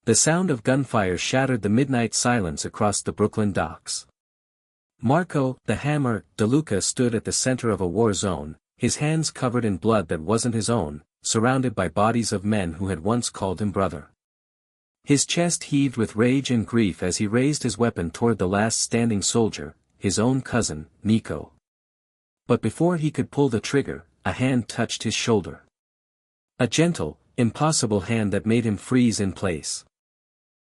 The sound of gunfire shattered the midnight silence across the Brooklyn docks. Marco, the hammer, DeLuca stood at the center of a war zone, his hands covered in blood that wasn't his own, surrounded by bodies of men who had once called him brother. His chest heaved with rage and grief as he raised his weapon toward the last standing soldier, his own cousin, Nico. But before he could pull the trigger, a hand touched his shoulder. A gentle, impossible hand that made him freeze in place.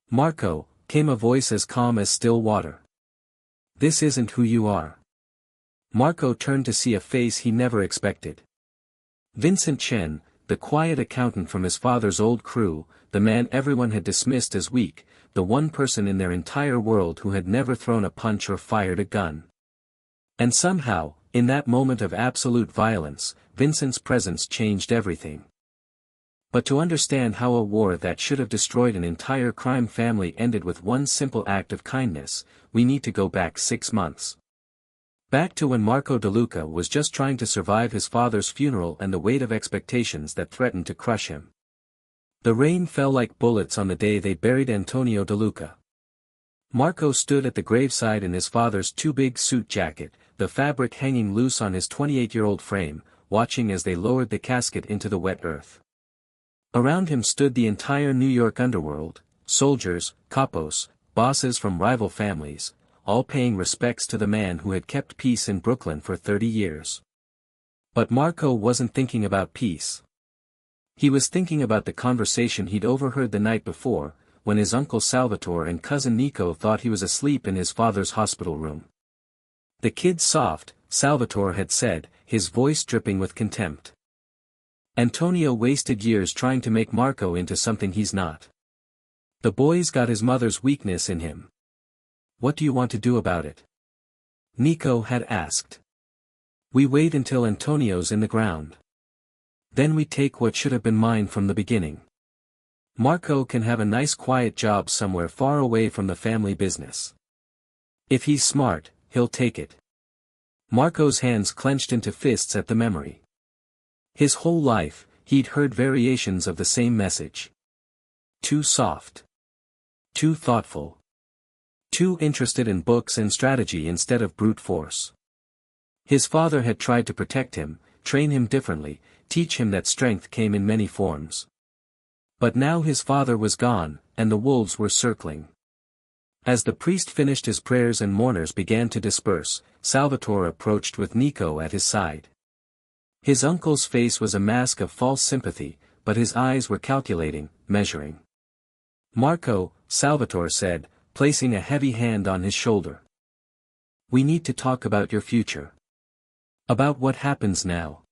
"Marco," came a voice as calm as still water. "This isn't who you are." Marco turned to see a face he never expected. Vincent Chen, the quiet accountant from his father's old crew, the man everyone had dismissed as weak, the one person in their entire world who had never thrown a punch or fired a gun. And somehow, in that moment of absolute violence, Vincent's presence changed everything. But to understand how a war that should have destroyed an entire crime family ended with one simple act of kindness, we need to go back 6 months. Back to when Marco DeLuca was just trying to survive his father's funeral and the weight of expectations that threatened to crush him. The rain fell like bullets on the day they buried Antonio DeLuca. Marco stood at the graveside in his father's too-big suit jacket, the fabric hanging loose on his 28-year-old frame, watching as they lowered the casket into the wet earth. Around him stood the entire New York underworld, soldiers, capos, bosses from rival families, all paying respects to the man who had kept peace in Brooklyn for 30 years. But Marco wasn't thinking about peace. He was thinking about the conversation he'd overheard the night before, when his uncle Salvatore and cousin Nico thought he was asleep in his father's hospital room. "The kid's soft," Salvatore had said, his voice dripping with contempt. "Antonio wasted years trying to make Marco into something he's not. The boy's got his mother's weakness in him. What do you want to do about it?" Nico had asked. "We wait until Antonio's in the ground. Then we take what should have been mine from the beginning. Marco can have a nice quiet job somewhere far away from the family business. If he's smart, he'll take it." Marco's hands clenched into fists at the memory. His whole life, he'd heard variations of the same message. Too soft. Too thoughtful. Too interested in books and strategy instead of brute force. His father had tried to protect him, train him differently, teach him that strength came in many forms. But now his father was gone, and the wolves were circling. As the priest finished his prayers and mourners began to disperse, Salvatore approached with Nico at his side. His uncle's face was a mask of false sympathy, but his eyes were calculating, measuring. "Marco," Salvatore said, placing a heavy hand on his shoulder. "We need to talk about your future. About what happens now."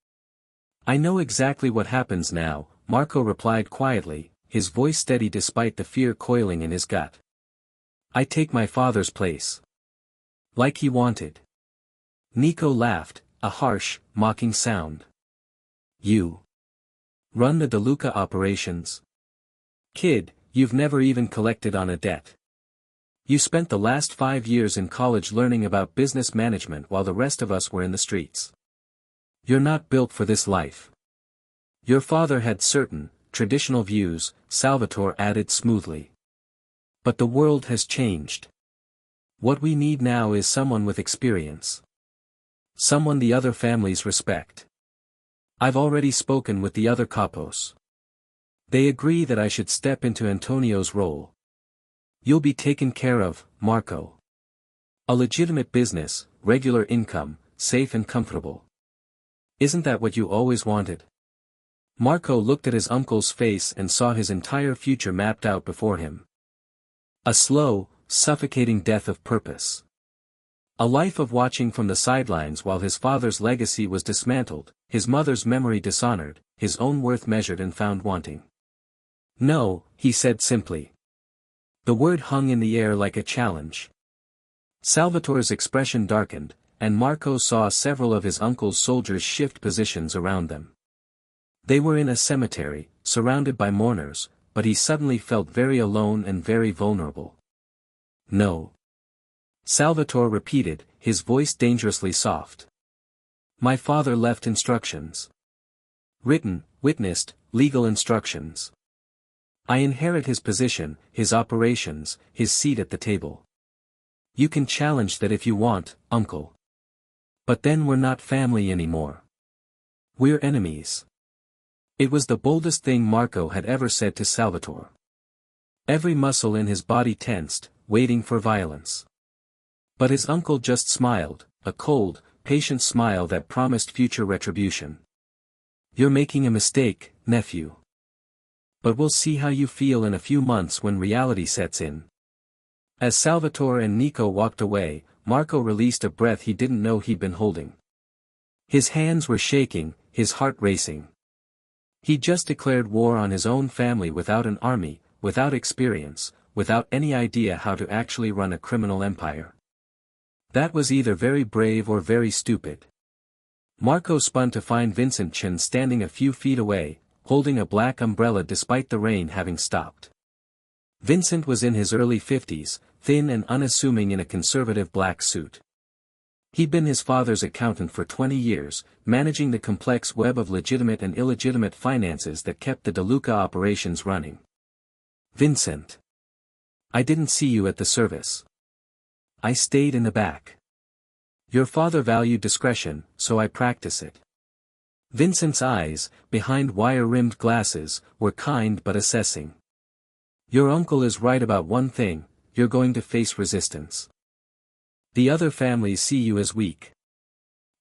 "I know exactly what happens now," Marco replied quietly, his voice steady despite the fear coiling in his gut. "I take my father's place. Like he wanted." Nico laughed, a harsh, mocking sound. "You run the DeLuca operations? Kid, you've never even collected on a debt. You spent the last 5 years in college learning about business management while the rest of us were in the streets. You're not built for this life." "Your father had certain, traditional views," Salvatore added smoothly. "But the world has changed. What we need now is someone with experience. Someone the other families respect. I've already spoken with the other capos. They agree that I should step into Antonio's role. You'll be taken care of, Marco. A legitimate business, regular income, safe and comfortable. Isn't that what you always wanted?" Marco looked at his uncle's face and saw his entire future mapped out before him. A slow, suffocating death of purpose. A life of watching from the sidelines while his father's legacy was dismantled, his mother's memory dishonored, his own worth measured and found wanting. "No," he said simply. The word hung in the air like a challenge. Salvatore's expression darkened, and Marco saw several of his uncle's soldiers shift positions around them. They were in a cemetery, surrounded by mourners, but he suddenly felt very alone and very vulnerable. "No." Salvatore repeated, his voice dangerously soft. "My father left instructions. Written, witnessed, legal instructions. I inherit his position, his operations, his seat at the table. You can challenge that if you want, uncle. But then we're not family anymore. We're enemies. It was the boldest thing Marco had ever said to Salvatore. Every muscle in his body tensed, waiting for violence. But his uncle just smiled, a cold, patient smile that promised future retribution. You're making a mistake, nephew. But we'll see how you feel in a few months when reality sets in. As Salvatore and Nico walked away, Marco released a breath he didn't know he'd been holding. His hands were shaking, his heart racing. He'd just declared war on his own family without an army, without experience, without any idea how to actually run a criminal empire. That was either very brave or very stupid. Marco spun to find Vincent Chen standing a few feet away, holding a black umbrella despite the rain having stopped. Vincent was in his early 50s, thin and unassuming in a conservative black suit. He'd been his father's accountant for 20 years, managing the complex web of legitimate and illegitimate finances that kept the DeLuca operations running. Vincent. I didn't see you at the service. I stayed in the back. Your father valued discretion, so I practice it. Vincent's eyes, behind wire-rimmed glasses, were kind but assessing. Your uncle is right about one thing, you're going to face resistance. The other families see you as weak.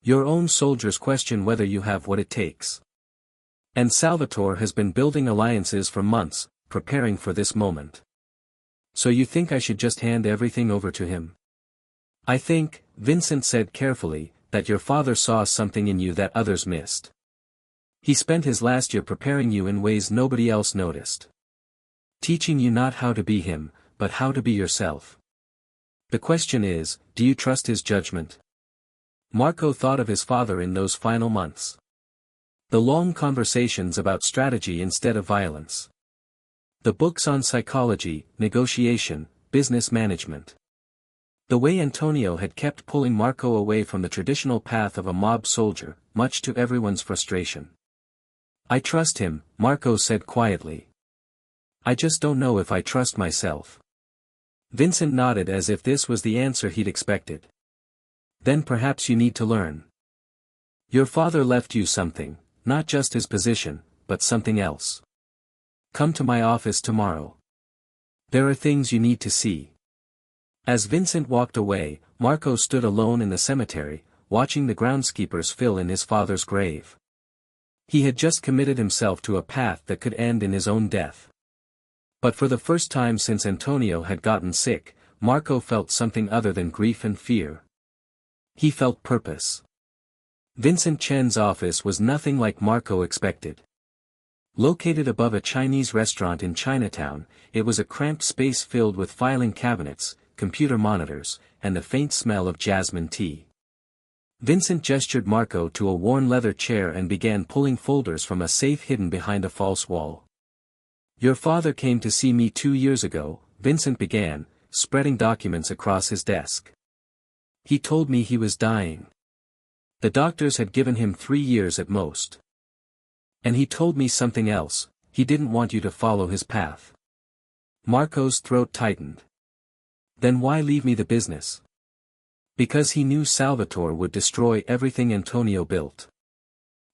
Your own soldiers question whether you have what it takes. And Salvatore has been building alliances for months, preparing for this moment. So you think I should just hand everything over to him? I think, Vincent said carefully, that your father saw something in you that others missed. He spent his last year preparing you in ways nobody else noticed. Teaching you not how to be him, but how to be yourself. The question is, do you trust his judgment? Marco thought of his father in those final months. The long conversations about strategy instead of violence. The books on psychology, negotiation, business management. The way Antonio had kept pulling Marco away from the traditional path of a mob soldier, much to everyone's frustration. I trust him, Marco said quietly. I just don't know if I trust myself. Vincent nodded as if this was the answer he'd expected. Then perhaps you need to learn. Your father left you something, not just his position, but something else. Come to my office tomorrow. There are things you need to see. As Vincent walked away, Marco stood alone in the cemetery, watching the groundskeepers fill in his father's grave. He had just committed himself to a path that could end in his own death. But for the first time since Antonio had gotten sick, Marco felt something other than grief and fear. He felt purpose. Vincent Chen's office was nothing like Marco expected. Located above a Chinese restaurant in Chinatown, it was a cramped space filled with filing cabinets, computer monitors, and the faint smell of jasmine tea. Vincent gestured Marco to a worn leather chair and began pulling folders from a safe hidden behind a false wall. Your father came to see me 2 years ago, Vincent began, spreading documents across his desk. He told me he was dying. The doctors had given him 3 years at most. And he told me something else, he didn't want you to follow his path. Marco's throat tightened. Then why leave me the business? Because he knew Salvatore would destroy everything Antonio built.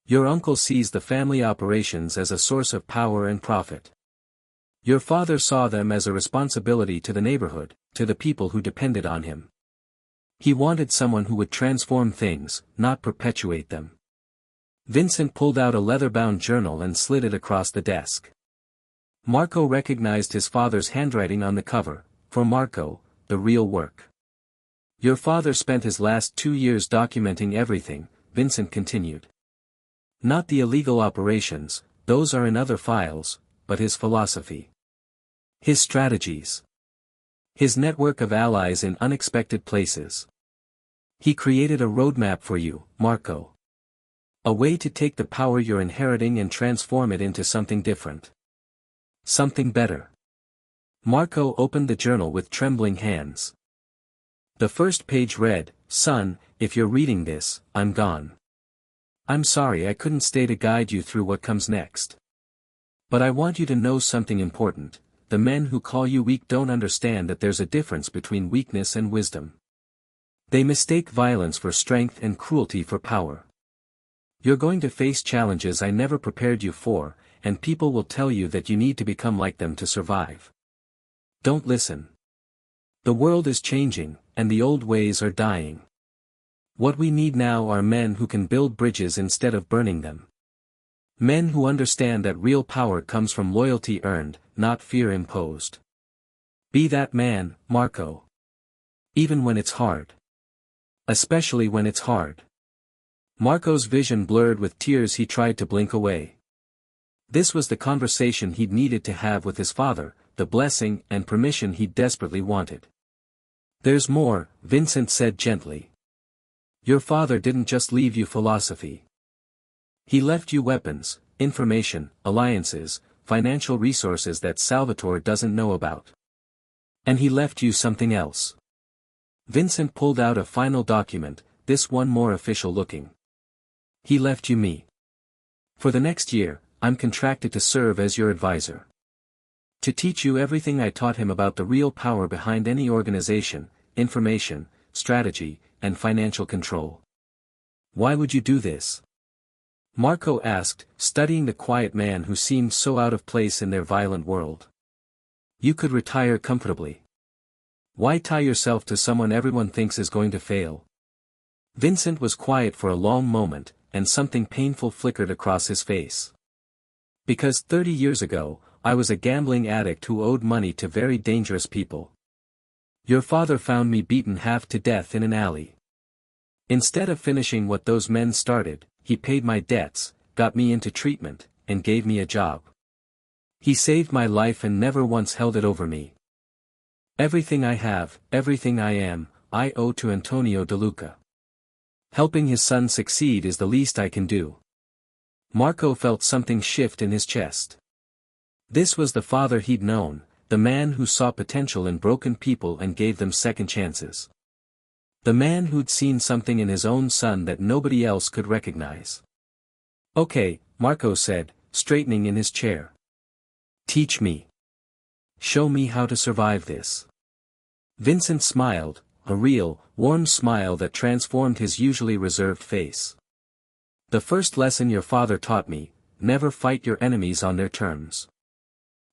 Your uncle sees the family operations as a source of power and profit. Your father saw them as a responsibility to the neighborhood, to the people who depended on him. He wanted someone who would transform things, not perpetuate them. Vincent pulled out a leather-bound journal and slid it across the desk. Marco recognized his father's handwriting on the cover, for Marco, the real work. Your father spent his last 2 years documenting everything, Vincent continued. Not the illegal operations, those are in other files, but his philosophy. His strategies. His network of allies in unexpected places. He created a roadmap for you, Marco. A way to take the power you're inheriting and transform it into something different. Something better. Marco opened the journal with trembling hands. The first page read, "Son, if you're reading this, I'm gone. I'm sorry I couldn't stay to guide you through what comes next. But I want you to know something important. The men who call you weak don't understand that there's a difference between weakness and wisdom. They mistake violence for strength and cruelty for power. You're going to face challenges I never prepared you for, and people will tell you that you need to become like them to survive. Don't listen. The world is changing, and the old ways are dying. What we need now are men who can build bridges instead of burning them. Men who understand that real power comes from loyalty earned, not fear imposed. Be that man, Marco. Even when it's hard. Especially when it's hard. Marco's vision blurred with tears. He tried to blink away. This was the conversation he'd needed to have with his father, the blessing and permission he desperately wanted. There's more, Vincent said gently. Your father didn't just leave you philosophy. He left you weapons, information, alliances, financial resources that Salvatore doesn't know about. And he left you something else. Vincent pulled out a final document, this one more official looking. He left you me. For the next year, I'm contracted to serve as your advisor. To teach you everything I taught him about the real power behind any organization, information, strategy, and financial control. Why would you do this? Marco asked, studying the quiet man who seemed so out of place in their violent world. You could retire comfortably. Why tie yourself to someone everyone thinks is going to fail? Vincent was quiet for a long moment, and something painful flickered across his face. Because 30 years ago, I was a gambling addict who owed money to very dangerous people. Your father found me beaten half to death in an alley. Instead of finishing what those men started, he paid my debts, got me into treatment, and gave me a job. He saved my life and never once held it over me. Everything I have, everything I am, I owe to Antonio DeLuca. Helping his son succeed is the least I can do. Marco felt something shift in his chest. This was the father he'd known, the man who saw potential in broken people and gave them second chances. The man who'd seen something in his own son that nobody else could recognize. Okay, Marco said, straightening in his chair. Teach me. Show me how to survive this. Vincent smiled, a real, warm smile that transformed his usually reserved face. The first lesson your father taught me, never fight your enemies on their terms.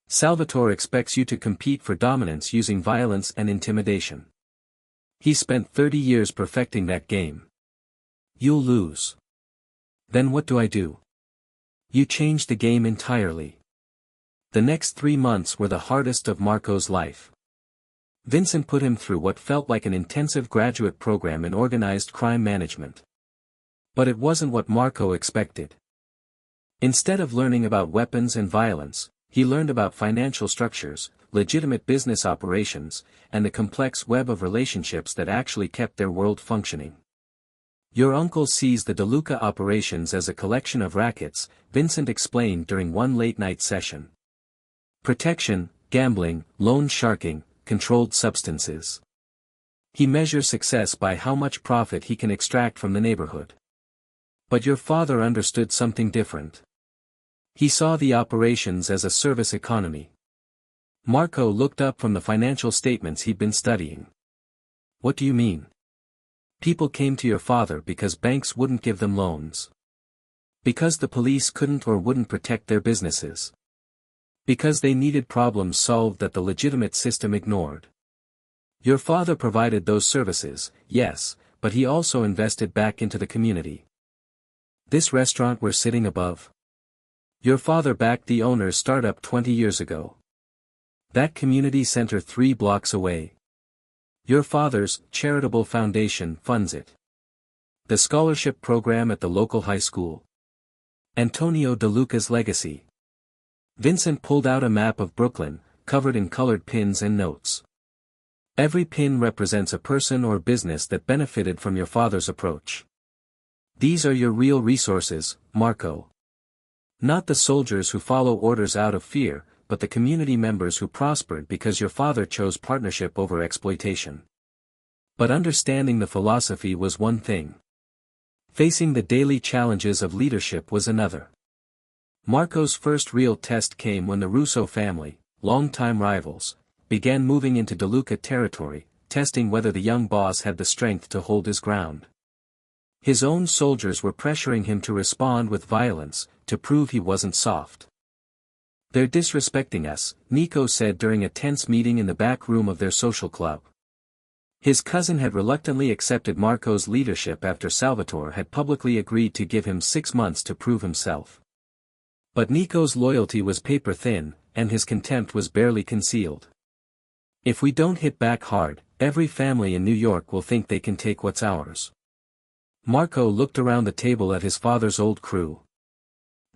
Salvatore expects you to compete for dominance using violence and intimidation. He spent 30 years perfecting that game. You'll lose. Then what do I do? You change the game entirely. The next 3 months were the hardest of Marco's life. Vincent put him through what felt like an intensive graduate program in organized crime management. But it wasn't what Marco expected. Instead of learning about weapons and violence, he learned about financial structures, legitimate business operations, and the complex web of relationships that actually kept their world functioning. Your uncle sees the DeLuca operations as a collection of rackets, Vincent explained during one late-night session. Protection, gambling, loan sharking, controlled substances. He measures success by how much profit he can extract from the neighborhood. But your father understood something different. He saw the operations as a service economy. Marco looked up from the financial statements he'd been studying. What do you mean? People came to your father because banks wouldn't give them loans. Because the police couldn't or wouldn't protect their businesses. Because they needed problems solved that the legitimate system ignored. Your father provided those services, yes, but he also invested back into the community. This restaurant we're sitting above? Your father backed the owner's startup 20 years ago. That community center 3 blocks away. Your father's charitable foundation funds it. The scholarship program at the local high school. Antonio DeLuca's legacy. Vincent pulled out a map of Brooklyn, covered in colored pins and notes. Every pin represents a person or business that benefited from your father's approach. These are your real resources, Marco. Not the soldiers who follow orders out of fear, but the community members who prospered because your father chose partnership over exploitation. But understanding the philosophy was one thing. Facing the daily challenges of leadership was another. Marco's first real test came when the Russo family, longtime rivals, began moving into DeLuca territory, testing whether the young boss had the strength to hold his ground. His own soldiers were pressuring him to respond with violence, to prove he wasn't soft. "They're disrespecting us," Nico said during a tense meeting in the back room of their social club. His cousin had reluctantly accepted Marco's leadership after Salvatore had publicly agreed to give him 6 months to prove himself. But Nico's loyalty was paper-thin, and his contempt was barely concealed. "If we don't hit back hard, every family in New York will think they can take what's ours." Marco looked around the table at his father's old crew.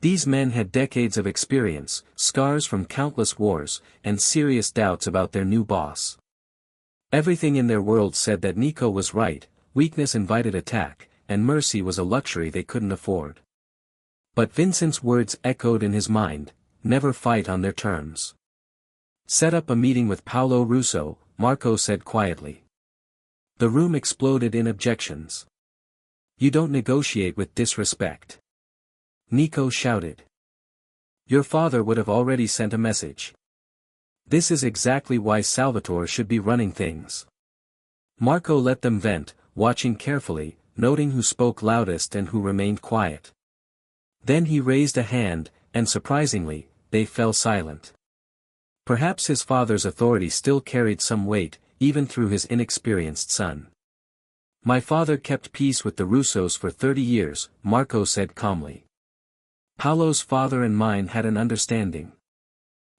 These men had decades of experience, scars from countless wars, and serious doubts about their new boss. Everything in their world said that Nico was right, weakness invited attack, and mercy was a luxury they couldn't afford. But Vincent's words echoed in his mind: never fight on their terms. "Set up a meeting with Paolo Russo," Marco said quietly. The room exploded in objections. "You don't negotiate with disrespect," Nico shouted. "Your father would have already sent a message. This is exactly why Salvatore should be running things." Marco let them vent, watching carefully, noting who spoke loudest and who remained quiet. Then he raised a hand, and surprisingly, they fell silent. Perhaps his father's authority still carried some weight, even through his inexperienced son. "My father kept peace with the Russos for 30 years, Marco said calmly. "Paolo's father and mine had an understanding.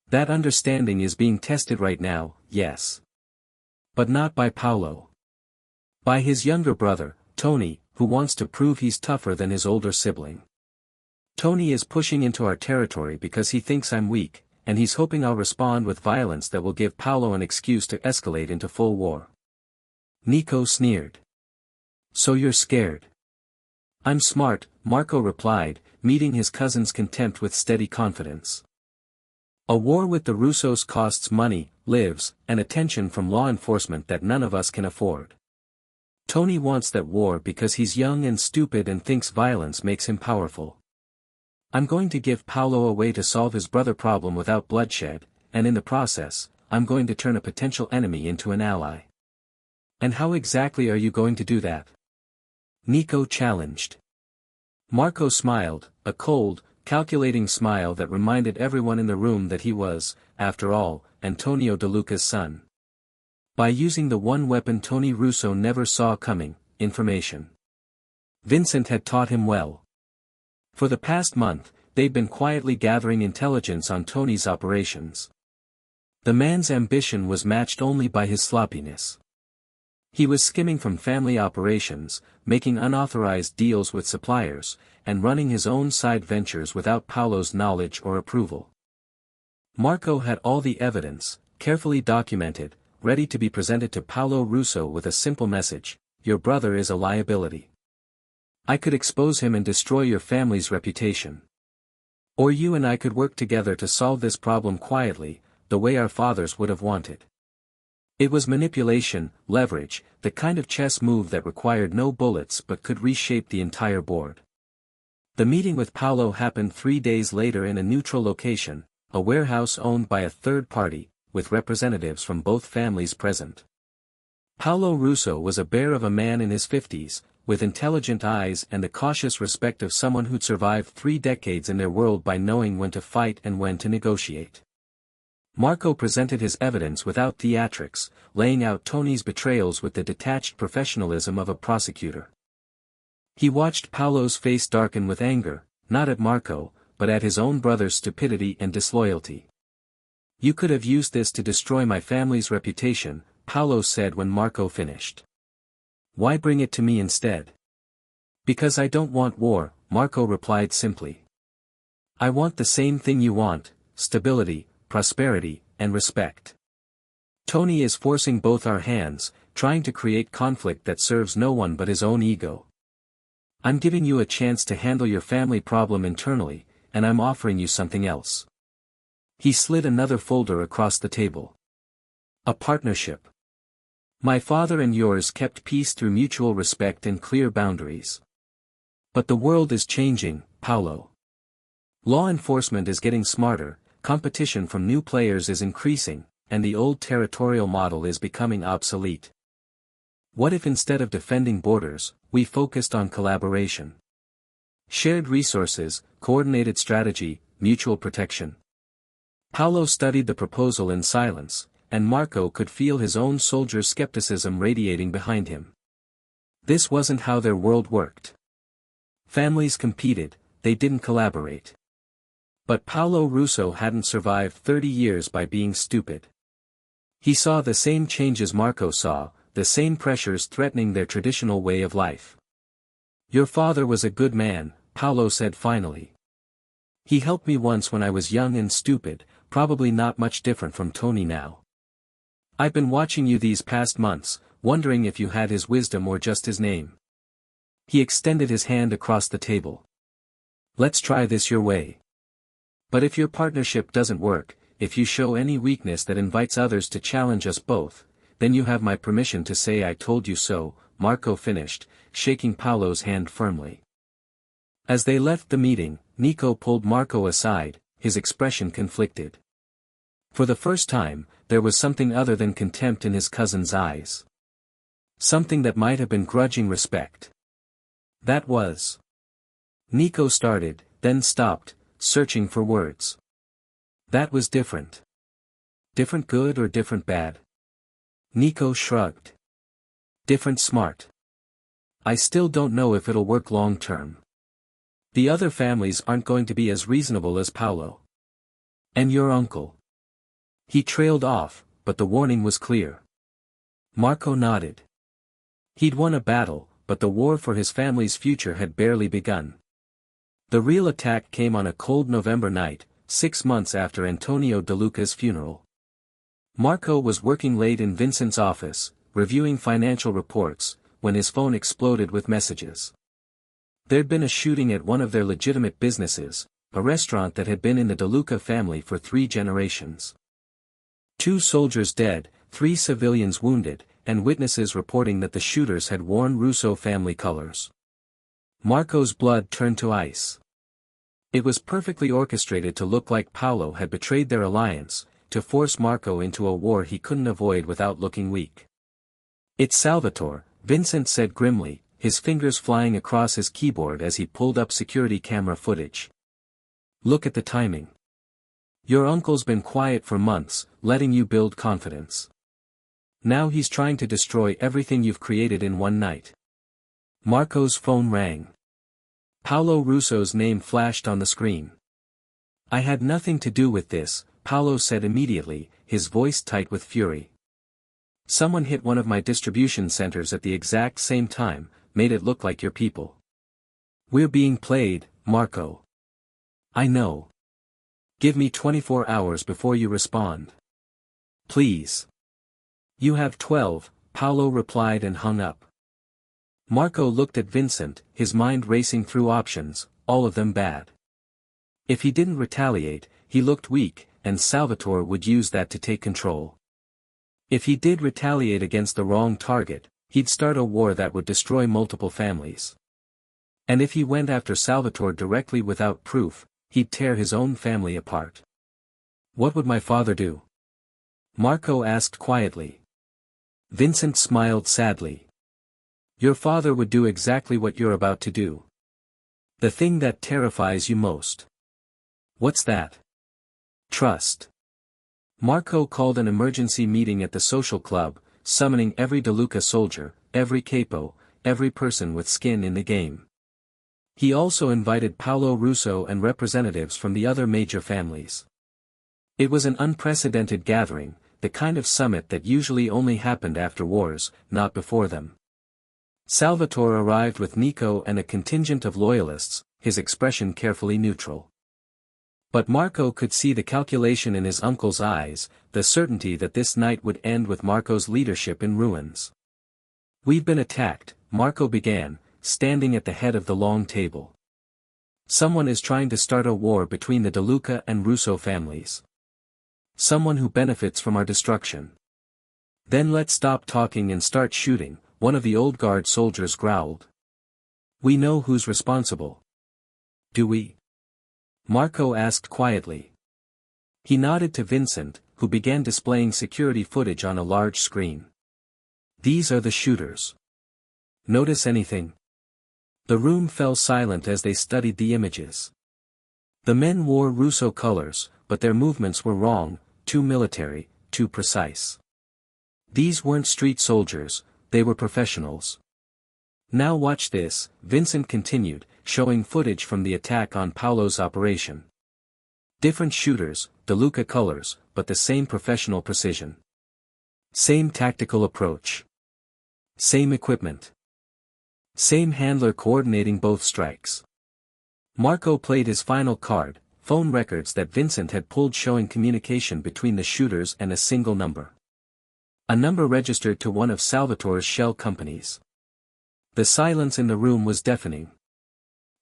That understanding is being tested right now, yes. But not by Paolo. By his younger brother, Tony, who wants to prove he's tougher than his older sibling. Tony is pushing into our territory because he thinks I'm weak, and he's hoping I'll respond with violence that will give Paolo an excuse to escalate into full war." Nico sneered. "So you're scared?" "I'm smart," Marco replied, meeting his cousin's contempt with steady confidence. "A war with the Russos costs money, lives, and attention from law enforcement that none of us can afford. Tony wants that war because he's young and stupid and thinks violence makes him powerful. I'm going to give Paolo a way to solve his brother problem without bloodshed, and in the process, I'm going to turn a potential enemy into an ally." "And how exactly are you going to do that?" Nico challenged. Marco smiled, a cold, calculating smile that reminded everyone in the room that he was, after all, Antonio DeLuca's son. "By using the one weapon Tony Russo never saw coming, information. Vincent had taught him well. For the past month, they'd been quietly gathering intelligence on Tony's operations. The man's ambition was matched only by his sloppiness. He was skimming from family operations, making unauthorized deals with suppliers, and running his own side ventures without Paolo's knowledge or approval. Marco had all the evidence, carefully documented, ready to be presented to Paolo Russo with a simple message: your brother is a liability. I could expose him and destroy your family's reputation. Or you and I could work together to solve this problem quietly, the way our fathers would have wanted. It was manipulation, leverage, the kind of chess move that required no bullets but could reshape the entire board. The meeting with Paolo happened 3 days later in a neutral location, a warehouse owned by a third party, with representatives from both families present. Paolo Russo was a bear of a man in his 50s, with intelligent eyes and the cautious respect of someone who'd survived 3 decades in their world by knowing when to fight and when to negotiate. Marco presented his evidence without theatrics, laying out Tony's betrayals with the detached professionalism of a prosecutor. He watched Paolo's face darken with anger, not at Marco, but at his own brother's stupidity and disloyalty. You could have used this to destroy my family's reputation, Paolo said when Marco finished. Why bring it to me instead? Because I don't want war, Marco replied simply. I want the same thing you want: stability, prosperity, and respect. Tony is forcing both our hands, trying to create conflict that serves no one but his own ego. I'm giving you a chance to handle your family problem internally, and I'm offering you something else. He slid another folder across the table. A partnership. My father and yours kept peace through mutual respect and clear boundaries. But the world is changing, Paolo. Law enforcement is getting smarter, competition from new players is increasing, and the old territorial model is becoming obsolete. What if instead of defending borders, we focused on collaboration? Shared resources, coordinated strategy, mutual protection. Paolo studied the proposal in silence, and Marco could feel his own soldier's skepticism radiating behind him. This wasn't how their world worked. Families competed, they didn't collaborate. But Paolo Russo hadn't survived 30 years by being stupid. He saw the same changes Marco saw, the same pressures threatening their traditional way of life. "Your father was a good man," Paolo said finally. "He helped me once when I was young and stupid, probably not much different from Tony now. I've been watching you these past months, wondering if you had his wisdom or just his name." He extended his hand across the table. "Let's try this your way. But if your partnership doesn't work, if you show any weakness that invites others to challenge us both, then you have my permission to say I told you so," Marco finished, shaking Paolo's hand firmly. As they left the meeting, Nico pulled Marco aside, his expression conflicted. For the first time, there was something other than contempt in his cousin's eyes. Something that might have been grudging respect. That was. Nico started, then stopped, searching for words. That was different. Different good or different bad? Nico shrugged. Different smart. I still don't know if it'll work long term. The other families aren't going to be as reasonable as Paolo. And your uncle. He trailed off, but the warning was clear. Marco nodded. He'd won a battle, but the war for his family's future had barely begun. The real attack came on a cold November night, 6 months after Antonio DeLuca's funeral. Marco was working late in Vincent's office, reviewing financial reports, when his phone exploded with messages. There'd been a shooting at one of their legitimate businesses, a restaurant that had been in the DeLuca family for 3 generations. 2 soldiers dead, 3 civilians wounded, and witnesses reporting that the shooters had worn Russo family colors. Marco's blood turned to ice. It was perfectly orchestrated to look like Paolo had betrayed their alliance, to force Marco into a war he couldn't avoid without looking weak. "It's Salvatore," Vincent said grimly, his fingers flying across his keyboard as he pulled up security camera footage. "Look at the timing. Your uncle's been quiet for months, letting you build confidence. Now he's trying to destroy everything you've created in one night." Marco's phone rang. Paolo Russo's name flashed on the screen. "I had nothing to do with this," Paolo said immediately, his voice tight with fury. "Someone hit one of my distribution centers at the exact same time, made it look like your people. We're being played, Marco. I know. Give me 24 hours before you respond. Please." "You have 12, Paolo replied and hung up. Marco looked at Vincent, his mind racing through options, all of them bad. If he didn't retaliate, he looked weak, and Salvatore would use that to take control. If he did retaliate against the wrong target, he'd start a war that would destroy multiple families. And if he went after Salvatore directly without proof, he'd tear his own family apart. "What would my father do?" Marco asked quietly. Vincent smiled sadly. "Your father would do exactly what you're about to do. The thing that terrifies you most." "What's that?" "Trust." Marco called an emergency meeting at the social club, summoning every DeLuca soldier, every capo, every person with skin in the game. He also invited Paolo Russo and representatives from the other major families. It was an unprecedented gathering, the kind of summit that usually only happened after wars, not before them. Salvatore arrived with Nico and a contingent of loyalists, his expression carefully neutral. But Marco could see the calculation in his uncle's eyes, the certainty that this night would end with Marco's leadership in ruins. "We've been attacked," Marco began, standing at the head of the long table. "Someone is trying to start a war between the DeLuca and Russo families. Someone who benefits from our destruction." "Then let's stop talking and start shooting," one of the old guard soldiers growled. "We know who's responsible." "Do we?" Marco asked quietly. He nodded to Vincent, who began displaying security footage on a large screen. These are the shooters. Notice anything? The room fell silent as they studied the images. The men wore Russo colors, but their movements were wrong, too military, too precise. These weren't street soldiers, they were professionals. Now watch this, Vincent continued, showing footage from the attack on Paolo's operation. Different shooters, DeLuca colors, but the same professional precision. Same tactical approach. Same equipment. Same handler coordinating both strikes. Marco played his final card, phone records that Vincent had pulled showing communication between the shooters and a single number. A number registered to one of Salvatore's shell companies. The silence in the room was deafening.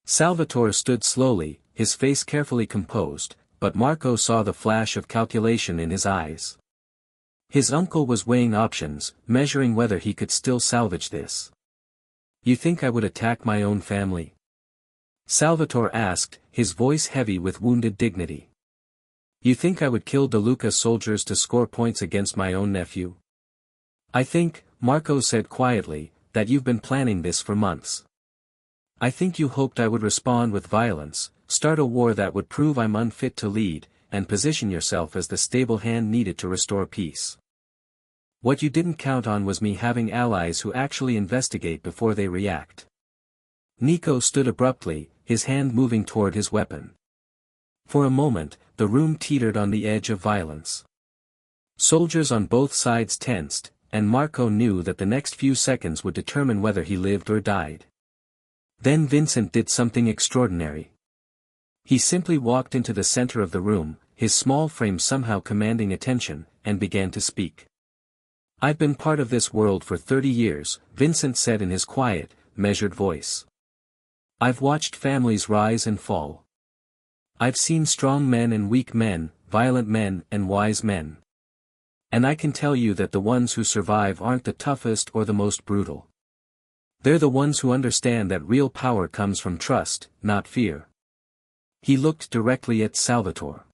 Salvatore stood slowly, his face carefully composed, but Marco saw the flash of calculation in his eyes. His uncle was weighing options, measuring whether he could still salvage this. You think I would attack my own family? Salvatore asked, his voice heavy with wounded dignity. You think I would kill DeLuca soldiers to score points against my own nephew? I think, Marco said quietly, that you've been planning this for months. I think you hoped I would respond with violence, start a war that would prove I'm unfit to lead, and position yourself as the stable hand needed to restore peace. What you didn't count on was me having allies who actually investigate before they react. Nico stood abruptly, his hand moving toward his weapon. For a moment, the room teetered on the edge of violence. Soldiers on both sides tensed, and Marco knew that the next few seconds would determine whether he lived or died. Then Vincent did something extraordinary. He simply walked into the center of the room, his small frame somehow commanding attention, and began to speak. I've been part of this world for 30 years, Vincent said in his quiet, measured voice. I've watched families rise and fall. I've seen strong men and weak men, violent men and wise men. And I can tell you that the ones who survive aren't the toughest or the most brutal. They're the ones who understand that real power comes from trust, not fear. He looked directly at Salvatore.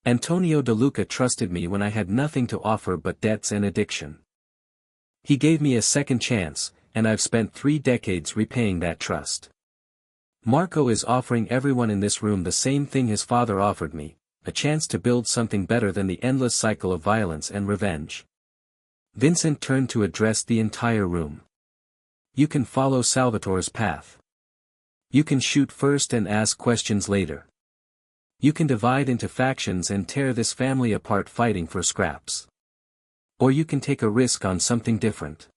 Antonio DeLuca trusted me when I had nothing to offer but debts and addiction. He gave me a second chance, and I've spent 3 decades repaying that trust. Marco is offering everyone in this room the same thing his father offered me, a chance to build something better than the endless cycle of violence and revenge. Vincent turned to address the entire room. You can follow Salvatore's path. You can shoot first and ask questions later. You can divide into factions and tear this family apart fighting for scraps. Or you can take a risk on something different.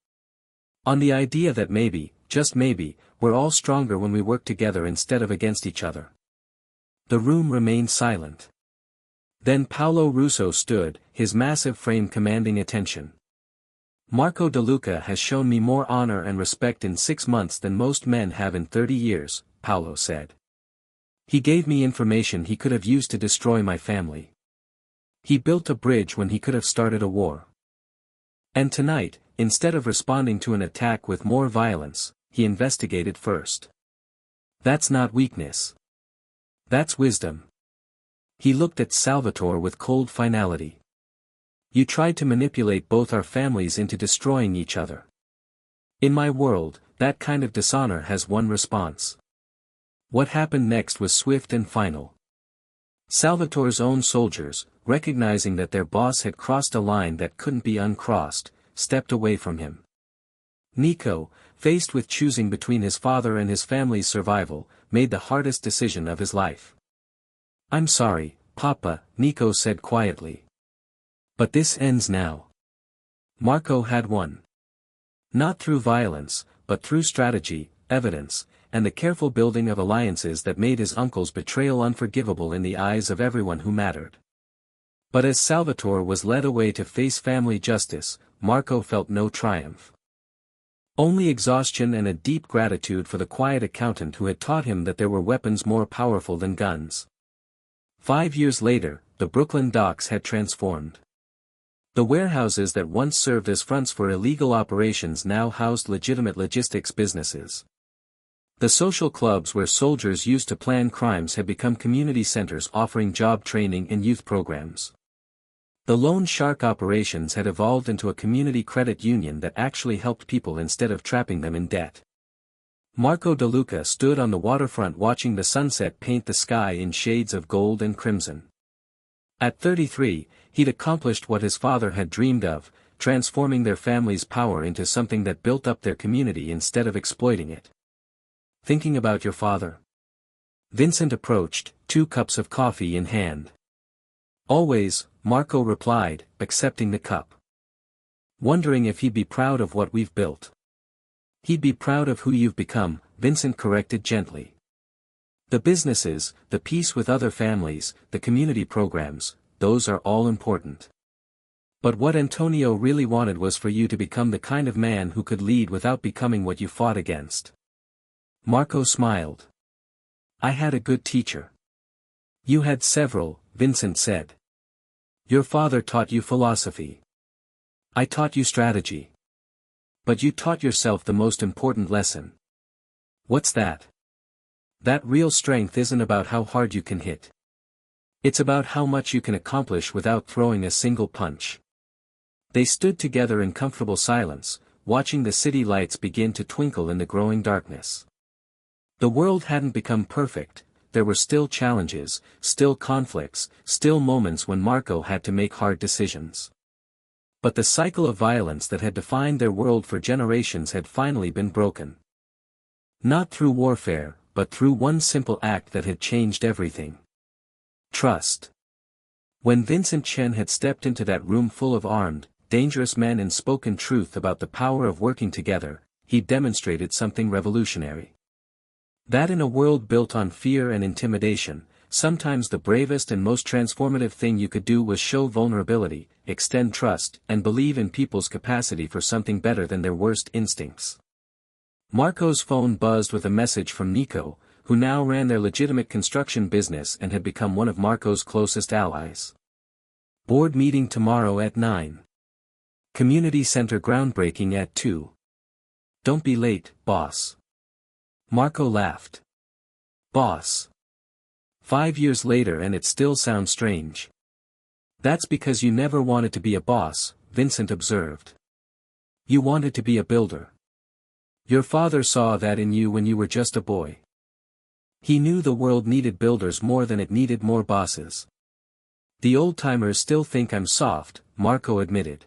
On the idea that maybe, just maybe, we're all stronger when we work together instead of against each other. The room remained silent. Then Paolo Russo stood, his massive frame commanding attention. Marco DeLuca has shown me more honor and respect in 6 months than most men have in 30 years, Paolo said. He gave me information he could have used to destroy my family. He built a bridge when he could have started a war. And tonight, instead of responding to an attack with more violence, he investigated first. That's not weakness. That's wisdom. He looked at Salvatore with cold finality. You tried to manipulate both our families into destroying each other. In my world, that kind of dishonor has one response. What happened next was swift and final. Salvatore's own soldiers, recognizing that their boss had crossed a line that couldn't be uncrossed, stepped away from him. Nico, faced with choosing between his father and his family's survival, made the hardest decision of his life. I'm sorry, Papa, Nico said quietly. But this ends now. Marco had won. Not through violence, but through strategy, evidence, and the careful building of alliances that made his uncle's betrayal unforgivable in the eyes of everyone who mattered. But as Salvatore was led away to face family justice, Marco felt no triumph. Only exhaustion and a deep gratitude for the quiet accountant who had taught him that there were weapons more powerful than guns. 5 years later, the Brooklyn docks had transformed. The warehouses that once served as fronts for illegal operations now housed legitimate logistics businesses. The social clubs where soldiers used to plan crimes had become community centers offering job training and youth programs. The loan shark operations had evolved into a community credit union that actually helped people instead of trapping them in debt. Marco DeLuca stood on the waterfront watching the sunset paint the sky in shades of gold and crimson. At 33, he'd accomplished what his father had dreamed of, transforming their family's power into something that built up their community instead of exploiting it. Thinking about your father? Vincent approached, 2 cups of coffee in hand. Always, Marco replied, accepting the cup. Wondering if he'd be proud of what we've built. He'd be proud of who you've become, Vincent corrected gently. The businesses, the peace with other families, the community programs, those are all important. But what Antonio really wanted was for you to become the kind of man who could lead without becoming what you fought against. Marco smiled. I had a good teacher. You had several, Vincent said. Your father taught you philosophy. I taught you strategy. But you taught yourself the most important lesson. What's that? That real strength isn't about how hard you can hit. It's about how much you can accomplish without throwing a single punch. They stood together in comfortable silence, watching the city lights begin to twinkle in the growing darkness. The world hadn't become perfect, there were still challenges, still conflicts, still moments when Marco had to make hard decisions. But the cycle of violence that had defined their world for generations had finally been broken. Not through warfare, but through one simple act that had changed everything. Trust. When Vincent Chen had stepped into that room full of armed, dangerous men and spoken truth about the power of working together, he demonstrated something revolutionary. That in a world built on fear and intimidation, sometimes the bravest and most transformative thing you could do was show vulnerability, extend trust, and believe in people's capacity for something better than their worst instincts. Marco's phone buzzed with a message from Nico, who now ran their legitimate construction business and had become one of Marco's closest allies. Board meeting tomorrow at 9. Community center groundbreaking at 2. Don't be late, boss. Marco laughed. Boss. 5 years later and it still sounds strange. That's because you never wanted to be a boss, Vincent observed. You wanted to be a builder. Your father saw that in you when you were just a boy. He knew the world needed builders more than it needed more bosses. The old-timers still think I'm soft, Marco admitted.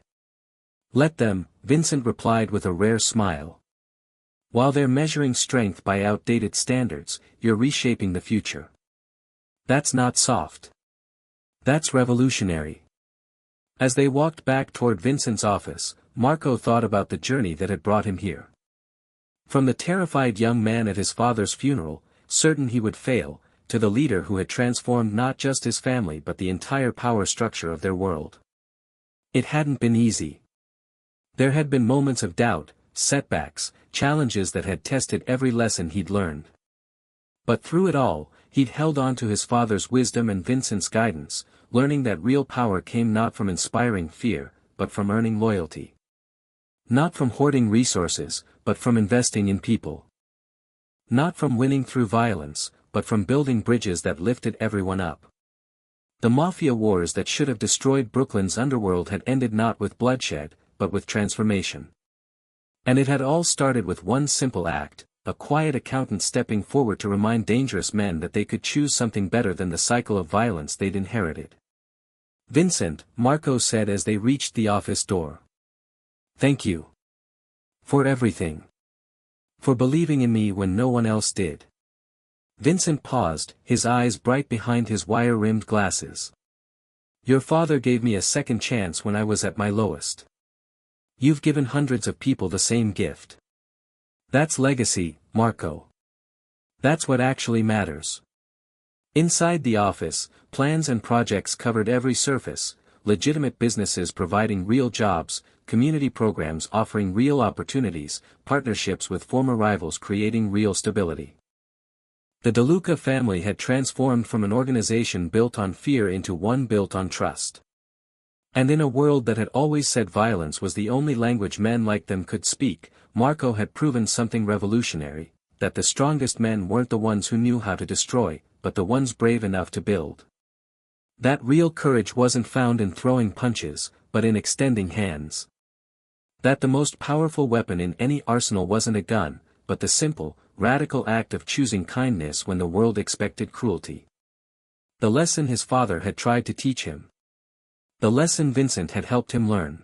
Let them, Vincent replied with a rare smile. While they're measuring strength by outdated standards, you're reshaping the future. That's not soft. That's revolutionary. As they walked back toward Vincent's office, Marco thought about the journey that had brought him here. From the terrified young man at his father's funeral, certain he would fail, to the leader who had transformed not just his family but the entire power structure of their world. It hadn't been easy. There had been moments of doubt, setbacks, challenges that had tested every lesson he'd learned. But through it all, he'd held on to his father's wisdom and Vincent's guidance, learning that real power came not from inspiring fear, but from earning loyalty. Not from hoarding resources, but from investing in people. Not from winning through violence, but from building bridges that lifted everyone up. The Mafia wars that should have destroyed Brooklyn's underworld had ended not with bloodshed, but with transformation. And it had all started with one simple act, a quiet accountant stepping forward to remind dangerous men that they could choose something better than the cycle of violence they'd inherited. Vincent, Marco said as they reached the office door. Thank you. For everything. For believing in me when no one else did. Vincent paused, his eyes bright behind his wire-rimmed glasses. Your father gave me a second chance when I was at my lowest. You've given hundreds of people the same gift. That's legacy, Marco. That's what actually matters. Inside the office, plans and projects covered every surface, legitimate businesses providing real jobs, community programs offering real opportunities, partnerships with former rivals creating real stability. The DeLuca family had transformed from an organization built on fear into one built on trust. And in a world that had always said violence was the only language men like them could speak, Marco had proven something revolutionary. that the strongest men weren't the ones who knew how to destroy, but the ones brave enough to build. That real courage wasn't found in throwing punches, but in extending hands. That the most powerful weapon in any arsenal wasn't a gun, but the simple, radical act of choosing kindness when the world expected cruelty. The lesson his father had tried to teach him. The lesson Vincent had helped him learn.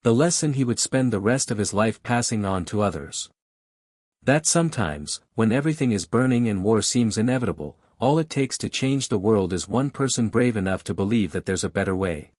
The lesson he would spend the rest of his life passing on to others. That sometimes, when everything is burning and war seems inevitable, all it takes to change the world is one person brave enough to believe that there's a better way.